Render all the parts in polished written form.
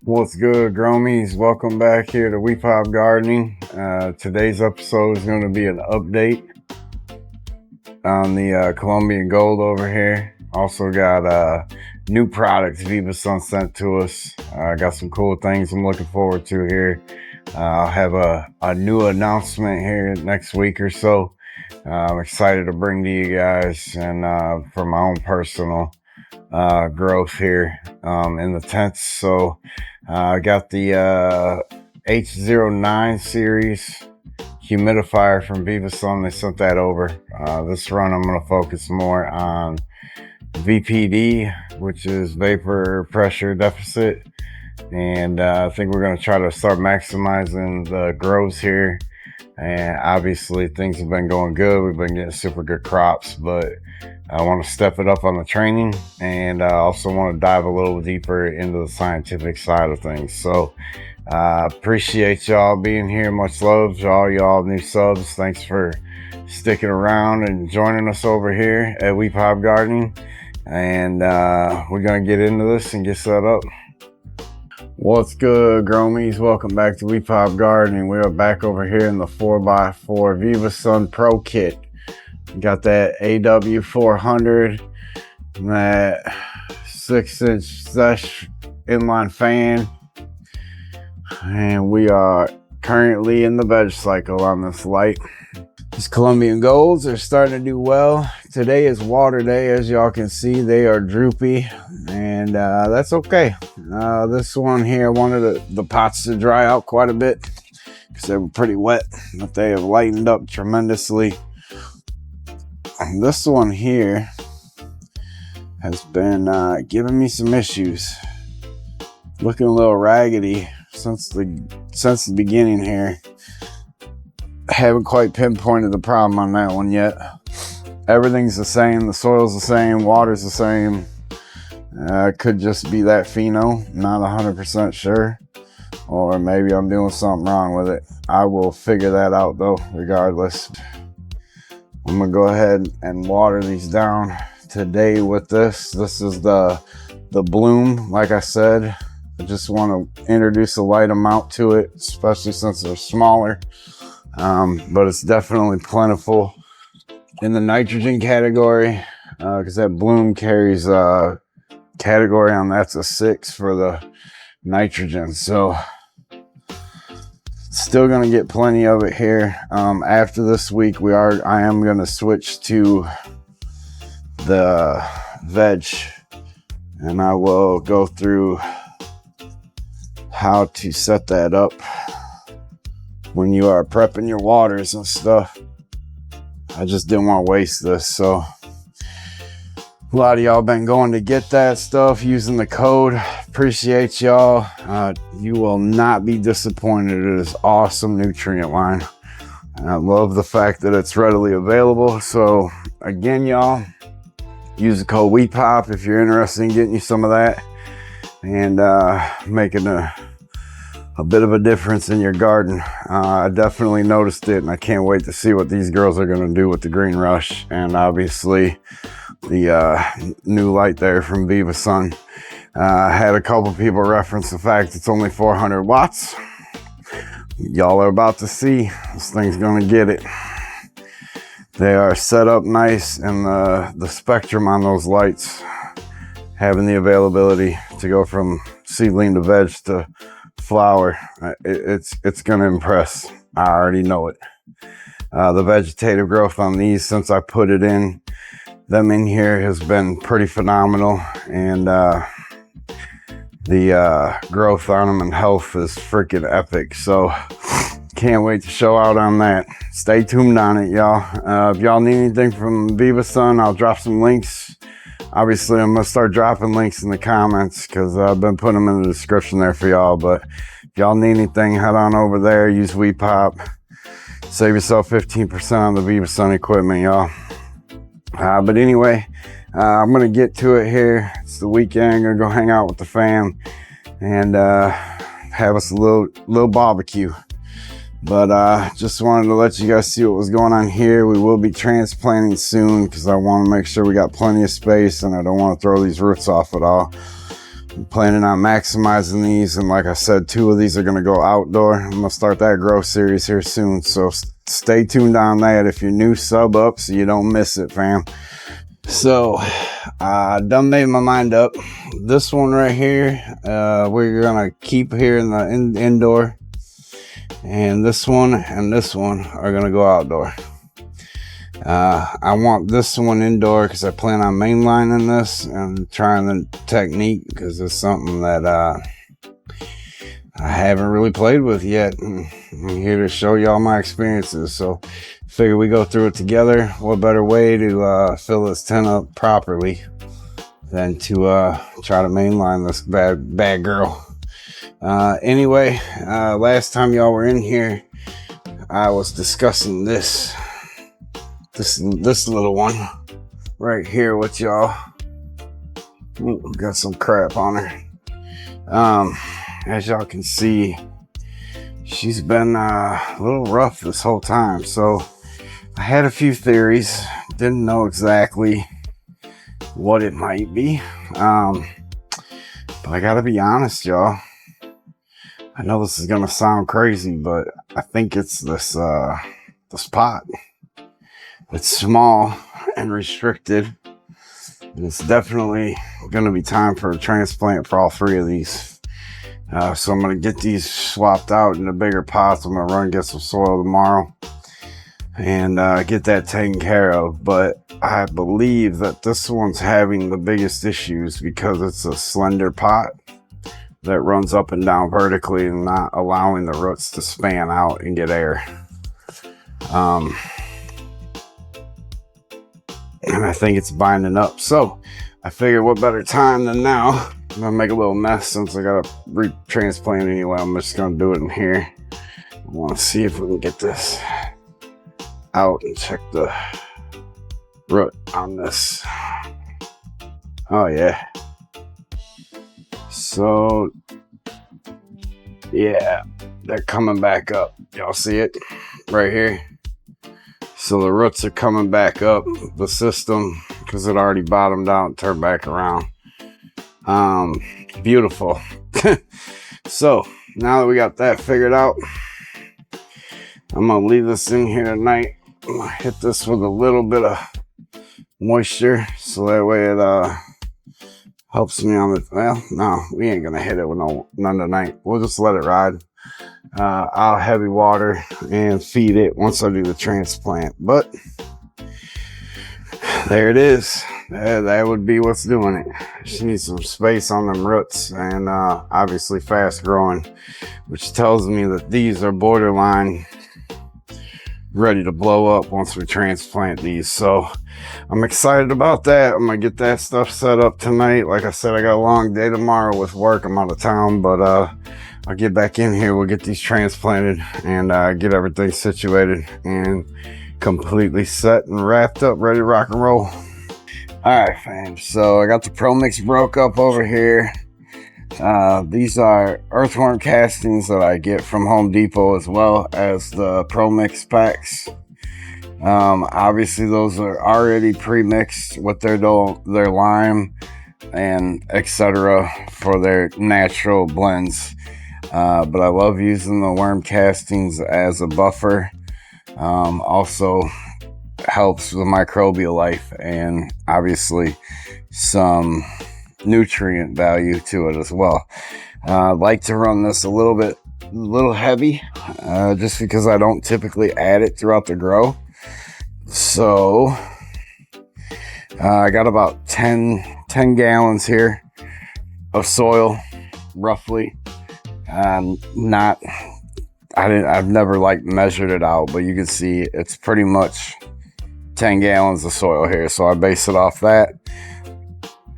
What's good, Gromies? Welcome back here to Weep Hop Gardening. Today's episode is going to be an update on the Colombian Gold over here. Also got new products Viva sent to us. Got some cool things I'm looking forward to here. I'll have a new announcement here next week or so. I'm excited to bring to you guys, and for my own personal growth here in the tents. So I got the H09 series humidifier from Viva. They sent that over. This run I'm going to focus more on VPD, which is vapor pressure deficit, and I think we're going to try to start maximizing the grows here. And obviously things have been going good. We've been getting super good crops, but I want to step it up on the training, and I also want to dive a little deeper into the scientific side of things. So appreciate y'all being here. Much love to all y'all new subs. Thanks for sticking around and joining us over here at Weep Hop Gardening. And we're going to get into this and get set up. What's good, Gromies? Welcome back to Weep Hop Gardening. We are back over here in the 4x4 Viva Pro Kit. Got that AW400, that 6-inch Sesh inline fan, and we are currently in the veg cycle on this light. These Colombian Golds are starting to do well. Today is water day. As y'all can see, they are droopy, and that's okay. This one here, I wanted the pots to dry out quite a bit because they were pretty wet, but they have lightened up tremendously. This one here has been giving me some issues. Looking a little raggedy since the beginning here. I haven't quite pinpointed the problem on that one yet. Everything's the same. The soil's the same. Water's the same. Could just be that pheno. Not 100% sure. Or maybe I'm doing something wrong with it. I will figure that out though, regardless. I'm gonna go ahead and water these down today with this. This is the bloom, like I said. I just want to introduce a light amount to it, especially since they're smaller. But it's definitely plentiful in the nitrogen category, because that bloom carries category on that's a 6 for the nitrogen. So still gonna get plenty of it here. After this week, I am gonna switch to the veg, and I will go through how to set that up when you are prepping your waters and stuff. I just didn't want to waste this, so a lot of y'all been going to get that stuff using the code. Appreciate y'all. You will not be disappointed. It is awesome nutrient line. And I love the fact that it's readily available. So again, y'all, use the code WEEPOP if you're interested in getting you some of that and making a bit of a difference in your garden. I definitely noticed it, and I can't wait to see what these girls are going to do with the Green Rush, and obviously the new light there from Viva. I had a couple people reference the fact it's only 400 watts. Y'all are about to see. This thing's going to get it. They are set up nice, and the spectrum on those lights, having the availability to go from seedling to veg to flower, it's going to impress. I already know it. The vegetative growth on these, since I put them in here, has been pretty phenomenal, and the growth on them and health is freaking epic. So can't wait to show out on that. Stay tuned on it, y'all. If y'all need anything from Viva, I'll drop some links. Obviously, I'm gonna start dropping links in the comments because I've been putting them in the description there for y'all. But if y'all need anything, head on over there. Use WePop. Save yourself 15% on the Viva equipment, y'all. But anyway, I'm gonna get to it here. It's the weekend. I'm gonna go hang out with the fam and have us a little barbecue. But just wanted to let you guys see what was going on here. We will be transplanting soon because I want to make sure we got plenty of space, and I don't want to throw these roots off at all. I'm planning on maximizing these, and like I said, 2 of these are going to go outdoor. I'm going to start that grow series here soon, so stay tuned on that. If you're new, sub up so you don't miss it, fam. So I done made my mind up. This one right here, we're going to keep here in the indoor, and this one are going to go outdoor. I want this one indoor because I plan on mainlining this and trying the technique, because it's something that I haven't really played with yet. And I'm here to show y'all my experiences, so figure we go through it together. What better way to fill this tent up properly than to try to mainline this bad girl. Anyway, last time y'all were in here, I was discussing this little one right here with y'all. Got some crap on her. As y'all can see, she's been a little rough this whole time, so I had a few theories. Didn't know exactly what it might be, but I gotta be honest, y'all. I know this is gonna sound crazy, but I think it's this pot. It's small and restricted. It's definitely going to be time for a transplant for all 3 of these. So I'm going to get these swapped out into bigger pots. I'm going to run and get some soil tomorrow and get that taken care of. But I believe that this one's having the biggest issues because it's a slender pot that runs up and down vertically and not allowing the roots to span out and get air. And I think it's binding up. So I figured what better time than now. I'm gonna make a little mess since I gotta retransplant anyway. I'm just gonna do it in here. I wanna see if we can get this out and check the root on this. Oh yeah. So yeah, they're coming back up. Y'all see it right here? So the roots are coming back up the system because it already bottomed out and turned back around. Beautiful. So now that we got that figured out, I'm gonna leave this in here tonight. I'm gonna hit this with a little bit of moisture so that way it helps me on the, well, no, we ain't gonna hit it with none tonight. We'll just let it ride. I'll heavy water and feed it once I do the transplant. But there it is. That would be what's doing it. She needs some space on them roots, and obviously fast growing, which tells me that these are borderline ready to blow up once we transplant these. So I'm excited about that. I'm gonna get that stuff set up tonight. Like I said, I got a long day tomorrow with work. I'm out of town, but I'll get back in here. We'll get these transplanted and get everything situated and completely set and wrapped up, ready to rock and roll. All right, fam. So I got the Pro Mix broke up over here. These are earthworm castings that I get from Home Depot, as well as the Pro Mix packs. Obviously those are already pre-mixed with their lime and etc. for their natural blends. But I love using the worm castings as a buffer. Also helps the microbial life and obviously some nutrient value to it as well. I like to run this a little heavy, just because I don't typically add it throughout the grow. So I got about 10 gallons here of soil, roughly. I've never measured it out, but you can see it's pretty much 10 gallons of soil here. So I base it off that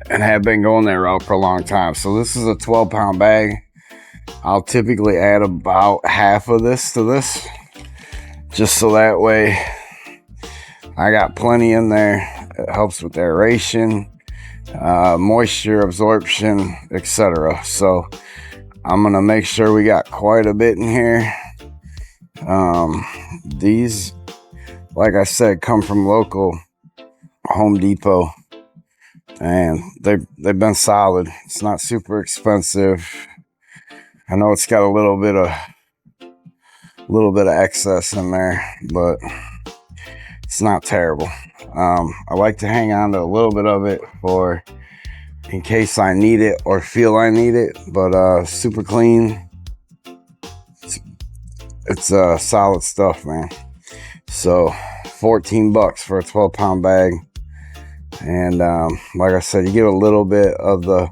and have been going that route for a long time. So this is a 12-pound bag. I'll typically add about half of this to this, just so that way I got plenty in there. It helps with aeration, moisture absorption, etc. So I'm gonna make sure we got quite a bit in here. These, like I said, come from local Home Depot. and they've been solid. It's not super expensive. I know it's got a little bit of excess in there, but it's not terrible. I like to hang on to a little bit of it for in case I need it or feel I need it, but super clean. It's solid stuff, man. So 14 bucks for a 12-pound bag. And like I said, you get a little bit of the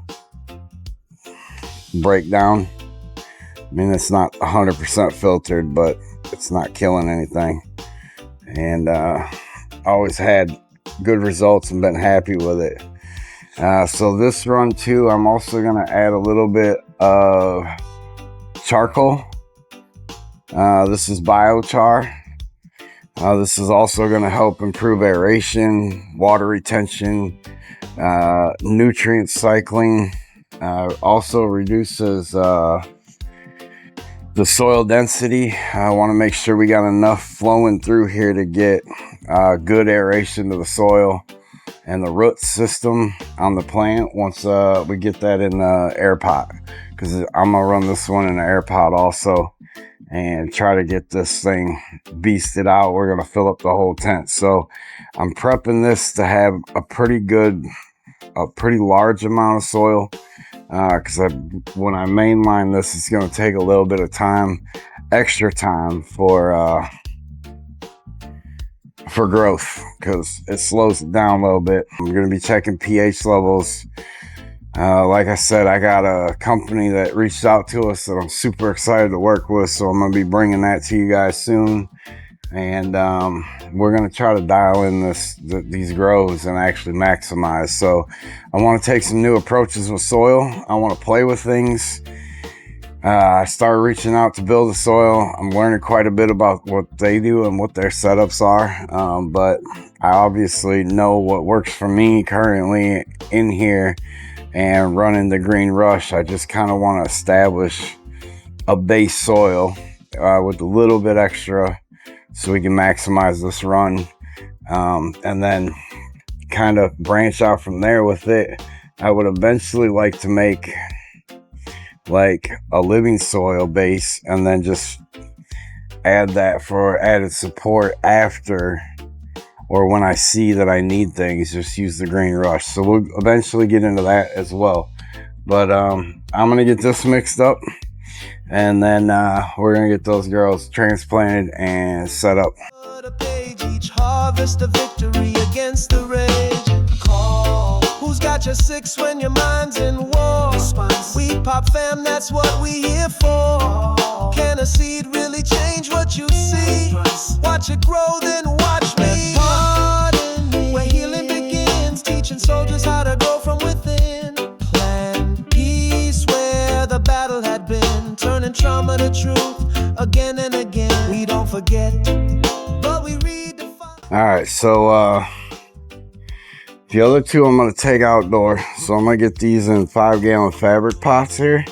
breakdown. I mean, it's not 100% filtered, but it's not killing anything. And always had good results and been happy with it. So this run too, I'm also gonna add a little bit of charcoal. This is biochar. This is also gonna help improve aeration, water retention, nutrient cycling. Also reduces the soil density. I want to make sure we got enough flowing through here to get good aeration to the soil and the root system on the plant once we get that in the air pot, because I'm gonna run this one in the air pot also and try to get this thing beasted out. We're gonna fill up the whole tent. So I'm prepping this to have a pretty large amount of soil, because when I mainline this, it's going to take a little bit of time, extra time for growth, because it slows it down a little bit. I'm going to be checking pH levels. Like I said, I got a company that reached out to us that I'm super excited to work with, so I'm going to be bringing that to you guys soon. And we're going to try to dial in these grows and actually maximize. So I want to take some new approaches with soil. I want to play with things. I started reaching out to build the soil. I'm learning quite a bit about what they do and what their setups are. But I obviously know what works for me currently in here and running the Green Rush. I just kind of want to establish a base soil with a little bit extra, so we can maximize this run, and then kind of branch out from there with it. I would eventually like to make like a living soil base and then just add that for added support after, or when I see that I need things, just use the Green Rush. So we'll eventually get into that as well. But I'm gonna get this mixed up, and then we're gonna get those girls transplanted and set up. Each harvest a victory against the rage. Call. Who's got your six when your mind's in war? We pop fam, that's what we here for. Can a seed really change what you see? Watch it grow, then watch me. Pardon me. Where healing begins, teaching soldiers how to grow from within. Plan peace where the battle had been, turning trauma to truth again and again. We don't forget, but we redefine. All right, so the other two I'm going to take outdoor. So I'm going to get these in 5-gallon fabric pots here,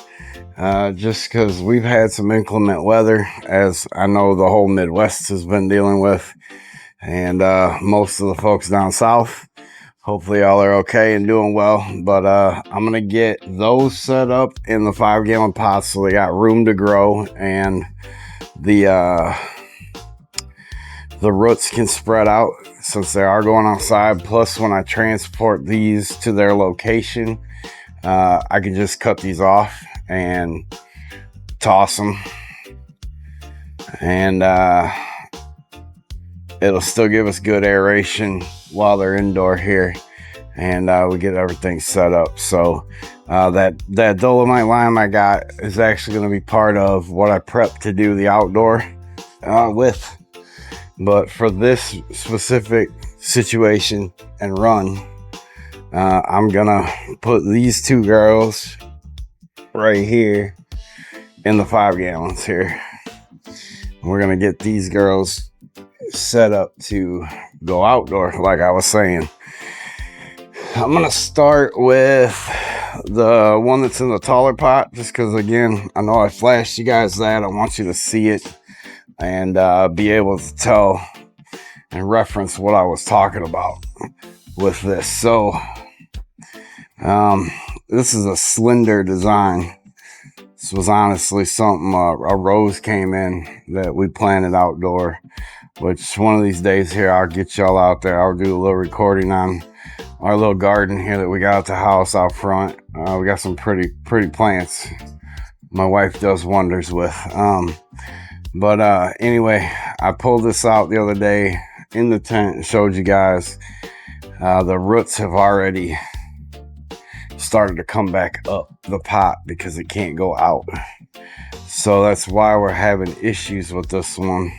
just because we've had some inclement weather, as I know the whole Midwest has been dealing with, and most of the folks down south. Hopefully y'all are okay and doing well. But I'm going to get those set up in the 5-gallon pots so they got room to grow, and the roots can spread out since they are going outside. Plus, when I transport these to their location, I can just cut these off and toss them, and it'll still give us good aeration while they're indoor here, and we get everything set up. So that dolomite lime I got is actually going to be part of what I prep to do the outdoor with. But for this specific situation and run, I'm gonna put these two girls right here in the 5 gallons here. We're gonna get these girls set up to go outdoor, like I was saying. I'm gonna start with the one that's in the taller pot, just because, again, I know I flashed you guys that. I want you to see it and be able to tell and reference what I was talking about with this. So This is a slender design. This was honestly something, a rose came in that we planted outdoor, which one of these days here, I'll get y'all out there. I'll do a little recording on our little garden here that we got at the house out front. We got some pretty plants my wife does wonders with. Anyway, I pulled this out the other day in the tent and showed you guys. The roots have already started to come back up the pot because it can't go out. So that's why we're having issues with this one.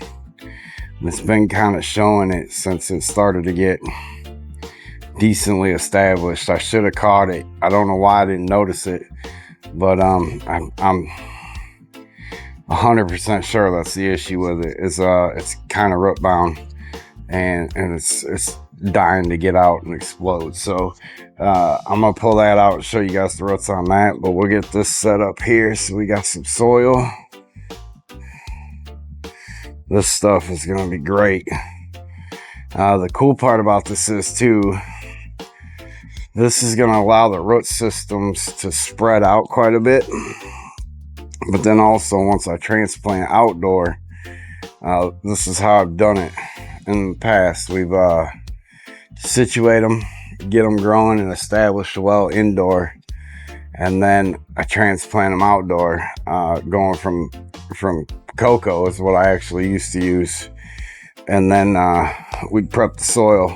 And it's been kind of showing it since it started to get decently established. I should have caught it. I don't know why I didn't notice it, but I'm 100% sure that's the issue with it. It's kind of root bound, and it's dying to get out and explode. So I'm gonna pull that out and show you guys the roots on that, but we'll get this set up here. So we got some soil. This stuff is gonna be great. The cool part about this is too, this is gonna allow the root systems to spread out quite a bit. But then also, once I transplant outdoor, this is how I've done it in the past. We've situate them, get them growing and established well indoor, and then I transplant them outdoor. Going from cocoa is what I actually used to use, and then we'd prep the soil,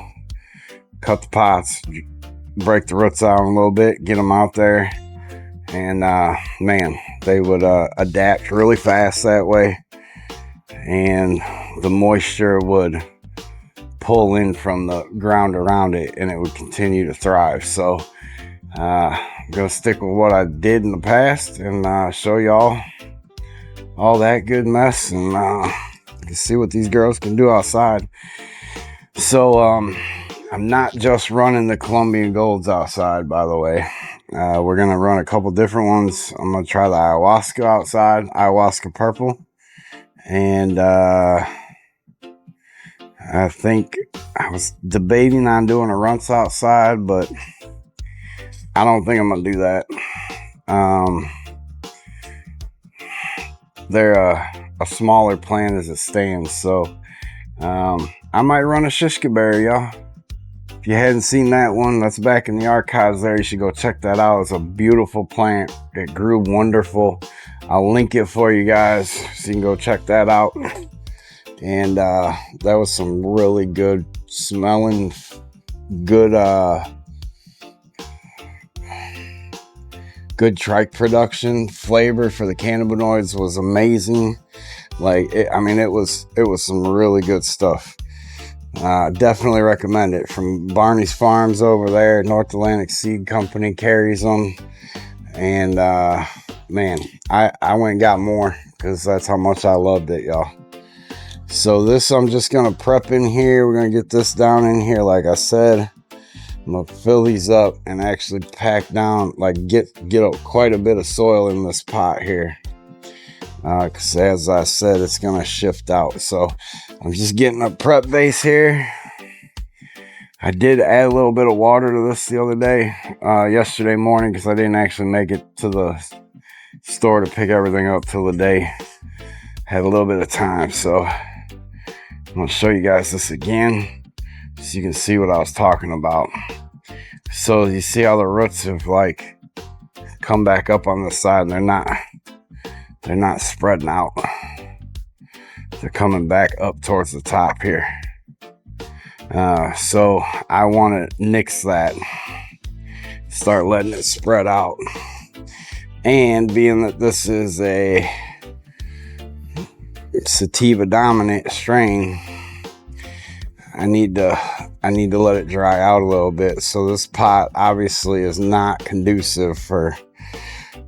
cut the pots, break the roots out a little bit, get them out there, and man, they would adapt really fast that way, and the moisture would pull in from the ground around it and it would continue to thrive. So I'm gonna stick with what I did in the past and show y'all all that good mess, and see what these girls can do outside. So I'm not just running the Colombian Golds outside, by the way. We're gonna run a couple different ones. I'm gonna try the ayahuasca outside, ayahuasca purple, and I think I was debating on doing a runts outside, but I don't think I'm gonna do that. They're a smaller plant as it stands, so I might run a shishka berry, y'all. If you hadn't seen that one, that's back in the archives there. You should go check that out. It's a beautiful plant. It grew wonderful. I'll link it for you guys so you can go check that out. And that was some really good smelling, good trike production. Flavor for the cannabinoids was amazing. Like it was some really good stuff. Definitely recommend it. From Barney's Farms over there, North Atlantic Seed Company carries them, and man, I went and got more because that's how much I loved it, y'all. So this I'm just gonna prep in here. We're gonna get this down in here. Like I said, I'm gonna fill these up and actually pack down, like get quite a bit of soil in this pot here, because as I said, it's gonna shift out. So I'm just getting a prep base here. I did add a little bit of water to this the other day, yesterday morning, because I didn't actually make it to the store to pick everything up till the day. Had a little bit of time, so I'm gonna show you guys this again so you can see what I was talking about. So you see how the roots have like come back up on the side, and they're not spreading out. They're coming back up towards the top here. So I want to nix that, start letting it spread out. And being that this is a sativa dominant strain, I need to let it dry out a little bit. So this pot obviously is not conducive for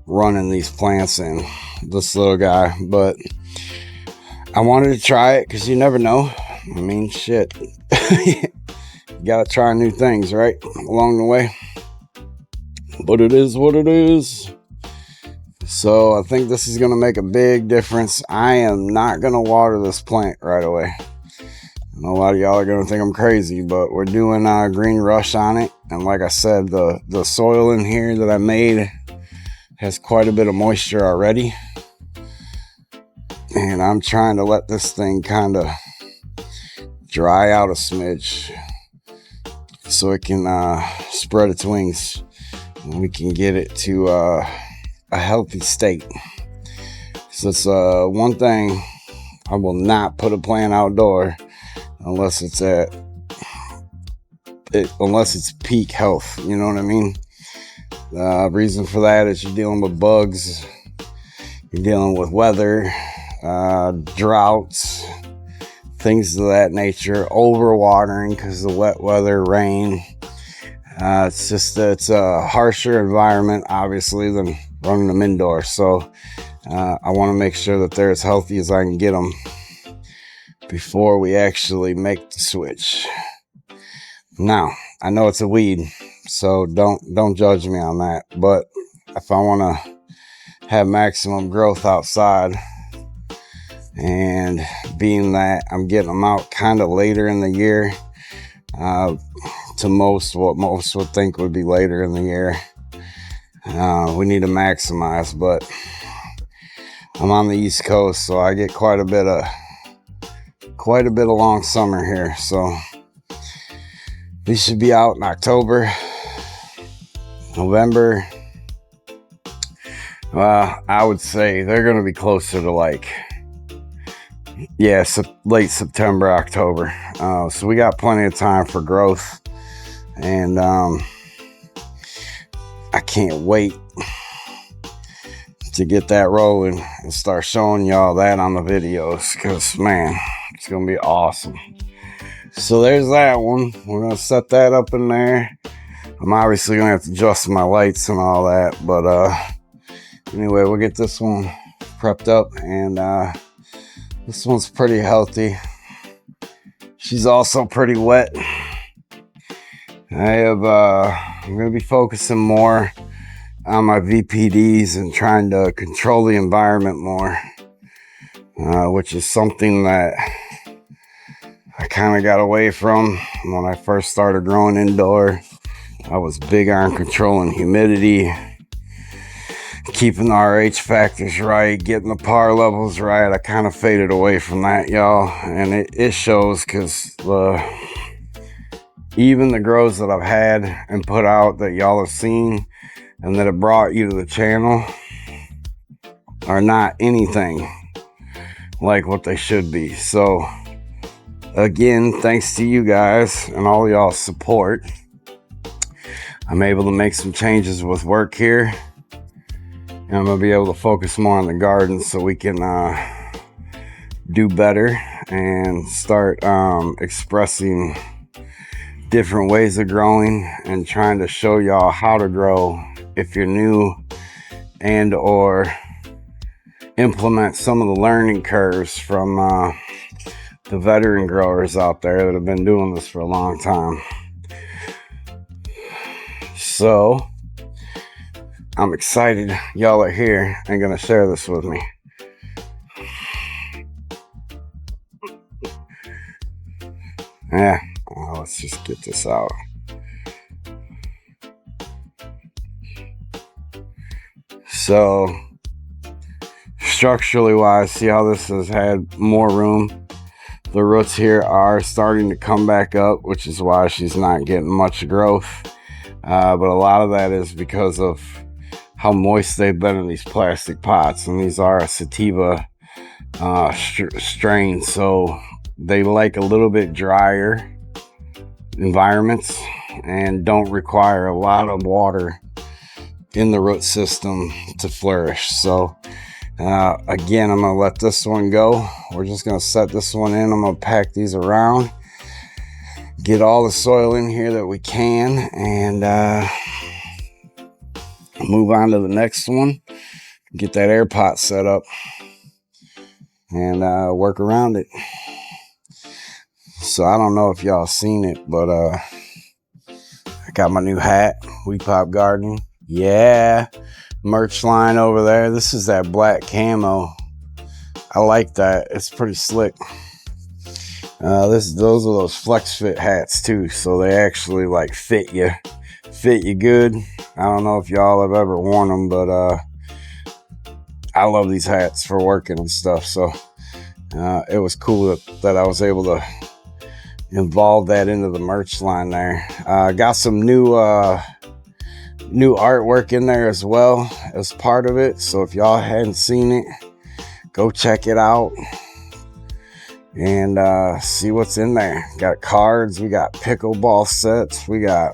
running these plants in, this little guy, but I wanted to try it because you never know. I mean, shit. You gotta try new things, right, along the way. But it is what it is. So I think this is gonna make a big difference. I am not gonna water this plant right away. I know a lot of y'all are gonna think I'm crazy, but we're doing a green rush on it, And like I said, the soil in here that I made has quite a bit of moisture already. And I'm trying to let this thing kind of dry out a smidge so it can spread its wings and we can get it to a healthy state. So it's one thing, I will not put a plant outdoor unless it's peak health. You know what I mean? Reason for that is you're dealing with bugs, you're dealing with weather, droughts, things of that nature, overwatering because of the wet weather, rain. It's a harsher environment, obviously, than running them indoors. So I want to make sure that they're as healthy as I can get them before we actually make the switch. Now, I know it's a weed, so don't judge me on that. But if I want to have maximum growth outside, and being that I'm getting them out kind of later in the year, to what most would think would be later in the year, we need to maximize. But I'm on the East Coast, so I get quite a bit of long summer here. So these should be out in October, November. Well, I would say they're going to be closer to late September, October. So we got plenty of time for growth, and I can't wait to get that rolling and start showing y'all that on the videos, because man, it's gonna be awesome. So there's that one. We're gonna set that up in there. I'm obviously gonna have to adjust my lights and all that, but anyway, we'll get this one prepped up, and this one's pretty healthy. She's also pretty wet. I'm gonna be focusing more on my VPDs and trying to control the environment more, which is something that I kind of got away from when I first started growing indoor. I was big on controlling humidity, keeping the RH factors right, getting the par levels right. I kind of faded away from that, y'all, and it shows, because even the grows that I've had and put out that y'all have seen and that have brought you to the channel are not anything like what they should be. So again, thanks to you guys and all y'all's support, I'm able to make some changes with work here, and I'm gonna be able to focus more on the garden so we can do better and start expressing different ways of growing and trying to show y'all how to grow if you're new, and or implement some of the learning curves from the veteran growers out there that have been doing this for a long time. So I'm excited y'all are here and gonna share this with me. Let's just get this out. So structurally wise, see how this has had more room. The roots here are starting to come back up, which is why she's not getting much growth. But a lot of that is because of how moist they've been in these plastic pots, and these are a sativa strain, so they like a little bit drier environments and don't require a lot of water in the root system to flourish. So again, I'm gonna let this one go. We're just gonna set this one in. I'm gonna pack these around, get all the soil in here that we can, and move on to the next one, get that air pot set up, and work around it. So I don't know if y'all seen it, but I got my new hat, We Pop Gardening. Yeah, merch line over there. This is that black camo. I like that. It's pretty slick. Those are those flex fit hats too, so they actually like fit you fit you good. I don't know if y'all have ever worn them, but I love these hats for working and stuff. So it was cool that I was able to involve that into the merch line there. Got some new artwork in there as well as part of it. So if y'all hadn't seen it, go check it out and see what's in there. Got cards, we got pickleball sets, we got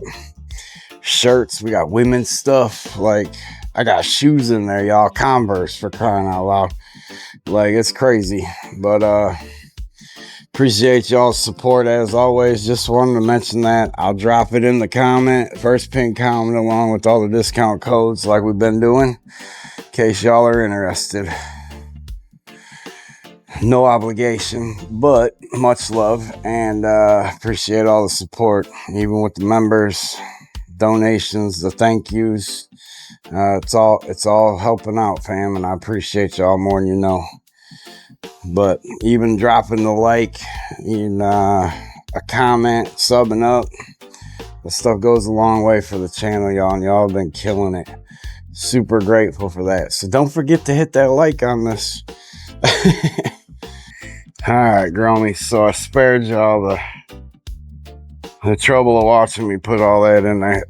shirts, we got women's stuff. Like, I got shoes in there, y'all. Converse, for crying out loud. Like, it's crazy. But appreciate y'all's support as always. Just wanted to mention that. I'll drop it in the comment, first pinned comment, along with all the discount codes like we've been doing, in case y'all are interested. No obligation, but much love, and appreciate all the support, even with the members, donations, the thank yous. It's all helping out, fam, and I appreciate y'all more than you know. But even dropping the like, even a comment, subbing up, the stuff goes a long way for the channel, y'all, and y'all have been killing it. Super grateful for that. So don't forget to hit that like on this. All right, Gromies. So I spared y'all the trouble of watching me put all that in there.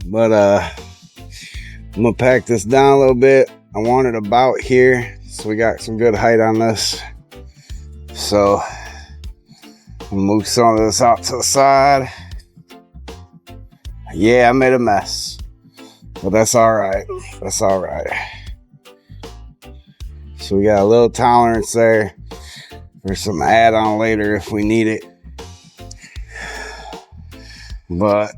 But I'm gonna pack this down a little bit. I want it about here, so we got some good height on this. So I'll move some of this out to the side. Yeah, I made a mess, but that's all right. That's all right. So we got a little tolerance there for some add-on later if we need it. But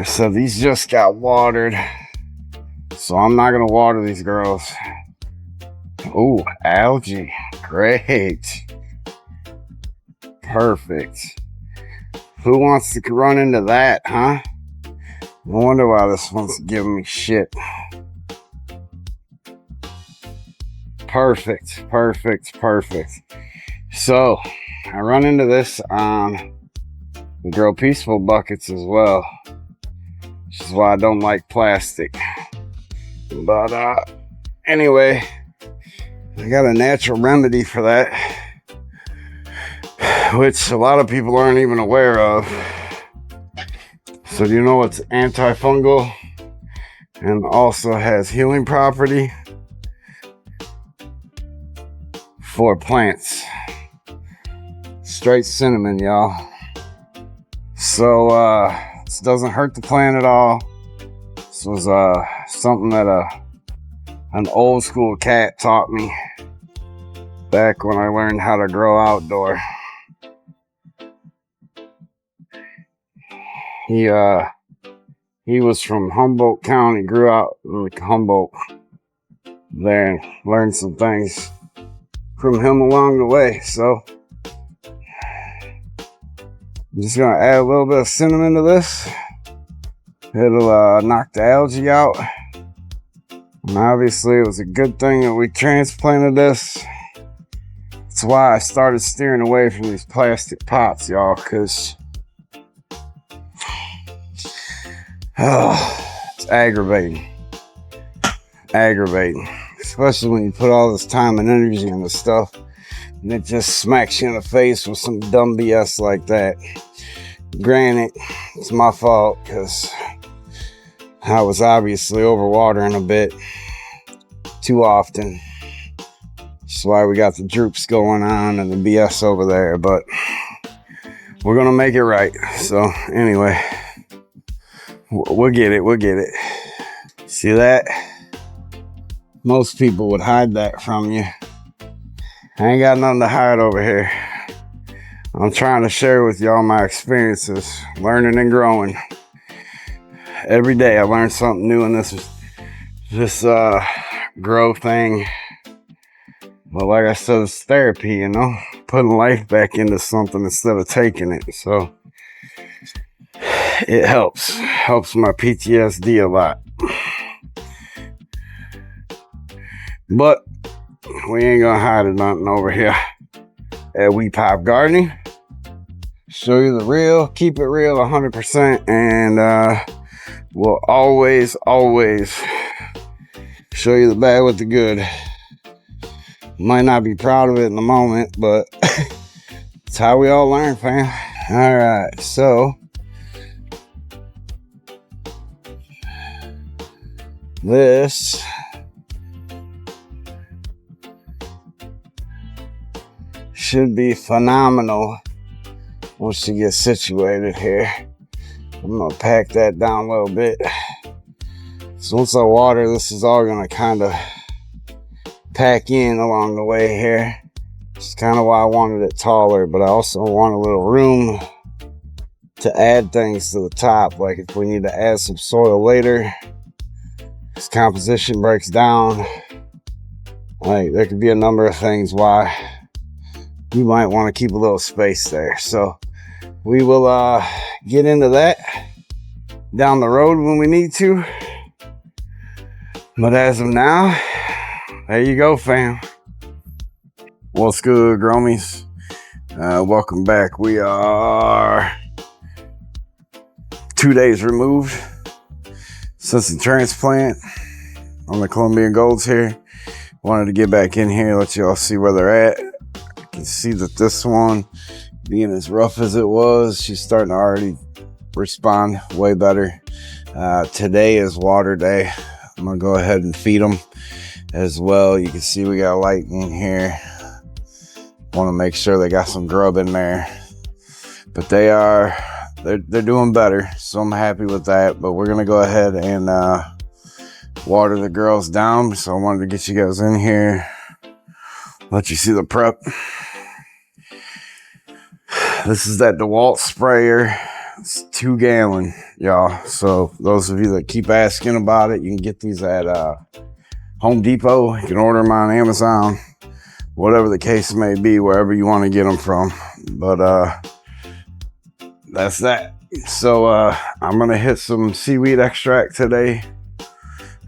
so these just got watered, so I'm not gonna water these girls. Ooh, algae, great, perfect. Who wants to run into that, huh? No wonder why this one's giving me shit. Perfect, perfect, perfect. So I run into this on the Grow Peaceful buckets as well, which is why I don't like plastic. But anyway, I got a natural remedy for that, which a lot of people aren't even aware of. So do you know it's antifungal and also has healing property for plants? Straight cinnamon, y'all. So this doesn't hurt the plant at all. This was something that an old school cat taught me back when I learned how to grow outdoor. He was from Humboldt County, grew out in Humboldt there, and learned some things from him along the way. So I'm just gonna add a little bit of cinnamon to this. It'll knock the algae out. And obviously it was a good thing that we transplanted this. That's why I started steering away from these plastic pots, y'all, because it's aggravating. Aggravating. Especially when you put all this time and energy into stuff and it just smacks you in the face with some dumb BS like that. Granted, it's my fault because I was obviously overwatering a bit too often. That's why we got the droops going on and the BS over there, but we're gonna make it right. So anyway, we'll get it, we'll get it. See that? Most people would hide that from you. I ain't got nothing to hide over here. I'm trying to share with y'all my experiences, learning and growing. Every day I learn something new in this grow thing. But like I said, it's therapy, you know, putting life back into something instead of taking it. So it helps my PTSD a lot. But we ain't gonna hide nothing over here at We Pop Gardening. show you the real, keep it real 100%, and we'll always show you the bad with the good. Might not be proud of it in the moment, but it's how we all learn, fam. All right, so this should be phenomenal once you get situated here. I'm gonna pack that down a little bit. So once I water, this is all gonna kind of pack in along the way here. It's kind of why I wanted it taller, but I also want a little room to add things to the top. Like if we need to add some soil later, this composition breaks down. Like there could be a number of things why you might want to keep a little space there. So we will get into that down the road when we need to. But as of now, there you go, fam. What's good, Gromies? Welcome back. We are 2 days removed since the transplant on the Colombian Golds here. Wanted to get back in here, let you all see where they're at. You can see that this one, being as rough as it was, she's starting to already respond way better. Today is water day. I'm gonna go ahead and feed them as well. You can see we got light in here. Want to make sure they got some grub in there, but they're doing better, so I'm happy with that. But we're gonna go ahead and water the girls down. So I wanted to get you guys in here, let you see the prep. This is that DeWalt sprayer. It's 2 gallon, y'all. So those of you that keep asking about it, you can get these at Home Depot. You can order them on Amazon, whatever the case may be, wherever you want to get them from. But that's that. So I'm gonna hit some seaweed extract today,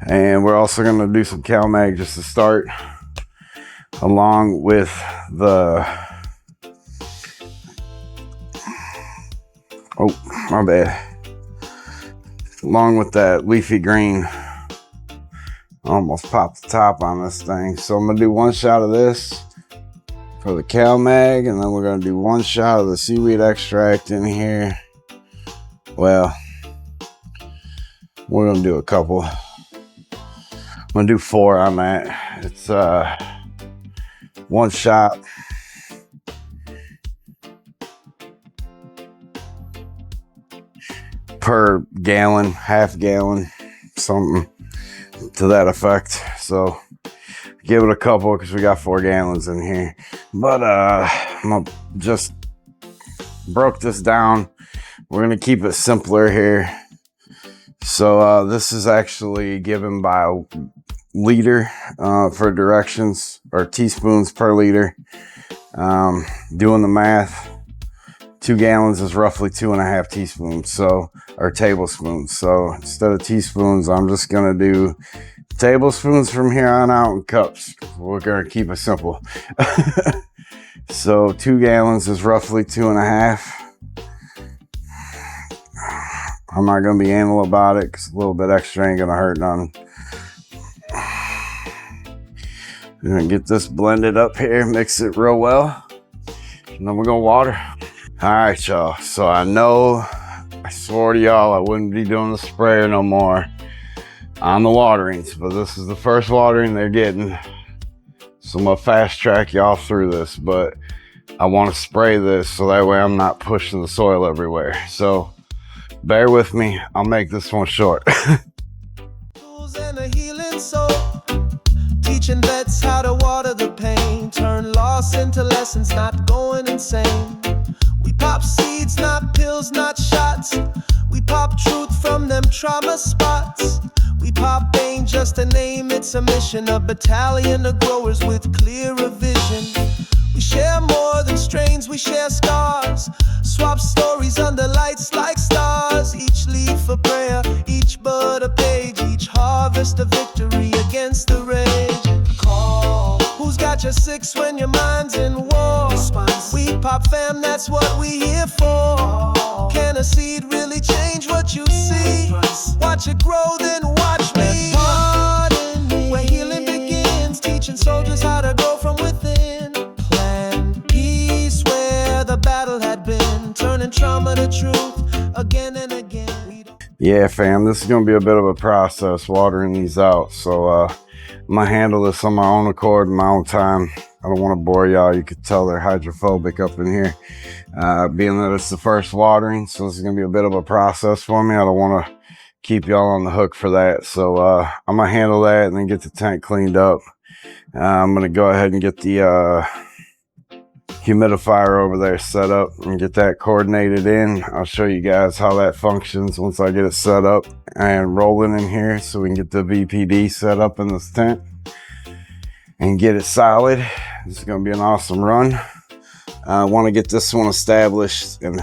and we're also gonna do some CalMag just to start, along with the my bad, along with that leafy green. I almost popped the top on this thing. So I'm gonna do 1 shot of this for the CalMag, and then we're gonna do 1 shot of the seaweed extract in here. Well, we're gonna do a couple. I'm gonna do 4 on that. It's 1 shot per gallon, half gallon, something to that effect. So give it a couple because we got 4 gallons in here. But I'm gonna just broke this down. We're gonna keep it simpler here. So this is actually given by liter for directions, or teaspoons per liter. Doing the math, 2 gallons is roughly 2.5 teaspoons, so, or tablespoons. So instead of teaspoons, I'm just gonna do tablespoons from here on out in cups. We're gonna keep it simple. So 2 gallons is roughly 2.5. I'm not gonna be anal about it because a little bit extra ain't gonna hurt none. I'm gonna get this blended up here, mix it real well, and then we're gonna water. All right, y'all. So I know I swore to y'all I wouldn't be doing the sprayer no more on the waterings, but this is the first watering they're getting. So I'm gonna fast track y'all through this, but I want to spray this so that way I'm not pushing the soil everywhere. So bear with me. I'll make this one short. Tools and a healing soul. Teaching vets how to water the pain. Turn loss into lessons, not going insane. We pop seeds, not pills, not shots. We pop truth from them trauma spots. We pop ain't just a name, it's a mission. A battalion of growers with clearer vision. We share more than strains, we share scars. Swap stories under lights like stars. Each leaf a prayer, each bud a page. Each harvest a victory against the rage. Call, who's got your 6 when your mind's in war? Response. We pop fam, that's what we here for. Can a seed really change what you see? Watch it grow, then watch me. Pardon me. Where healing begins, teaching soldiers how to grow from within. Plant peace where the battle had been, turning trauma to truth again and again. Yeah, fam, this is going to be a bit of a process watering these out. So I'm going to handle this on my own accord, in my own time. I don't want to bore y'all. You could tell they're hydrophobic up in here. Being that it's the first watering, so this is going to be a bit of a process for me. I don't want to keep y'all on the hook for that. So I'm going to handle that and then get the tank cleaned up. I'm going to go ahead and get the humidifier over there set up and get that coordinated in. I'll show you guys how that functions once I get it set up and rolling in here, so we can get the VPD set up in this tent and get it solid. This is going to be an awesome run. I want to get this one established and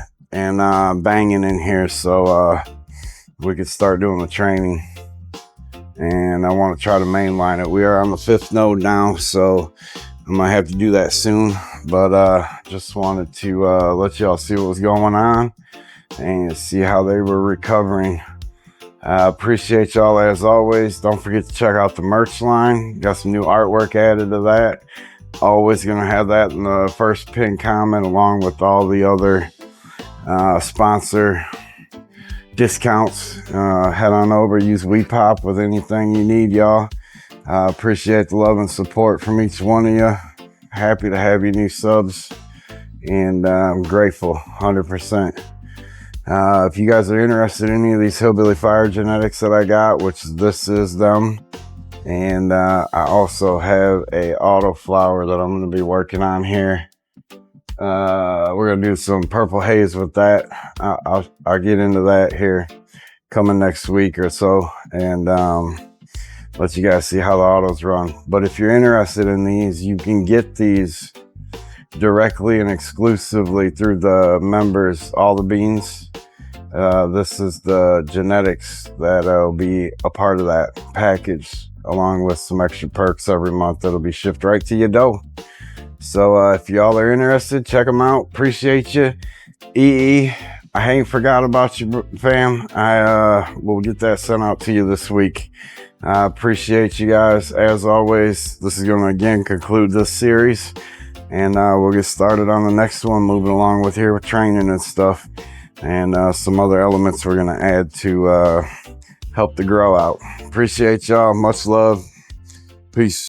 banging in here, so we could start doing the training. And I want to try to mainline it. We are on the 5th node now, so I might have to do that soon, but just wanted to let y'all see what was going on and see how they were recovering. Appreciate y'all as always. Don't forget to check out the merch line. Got some new artwork added to that. Always gonna have that in the first pinned comment, along with all the other sponsor discounts. Head on over, use WePop with anything you need, y'all. Appreciate the love and support from each one of you. Happy to have you new subs, and I'm grateful 100%. If you guys are interested in any of these Hillbilly Fire genetics that I got, which this is them, and I also have a auto flower that I'm going to be working on here. We're going to do some purple haze with that. I'll get into that here coming next week or so, and let you guys see how the autos run. But if you're interested in these, you can get these directly and exclusively through the members, All the Beans. This is the genetics that'll be a part of that package, along with some extra perks every month that'll be shipped right to your door. So if y'all are interested, check them out. Appreciate you. I ain't forgot about you, fam. I will get that sent out to you this week. I appreciate you guys as always. This is going to again conclude this series, and we'll get started on the next one, moving along with here with training and stuff, and some other elements we're going to add to help the grow out. Appreciate y'all. Much love. Peace.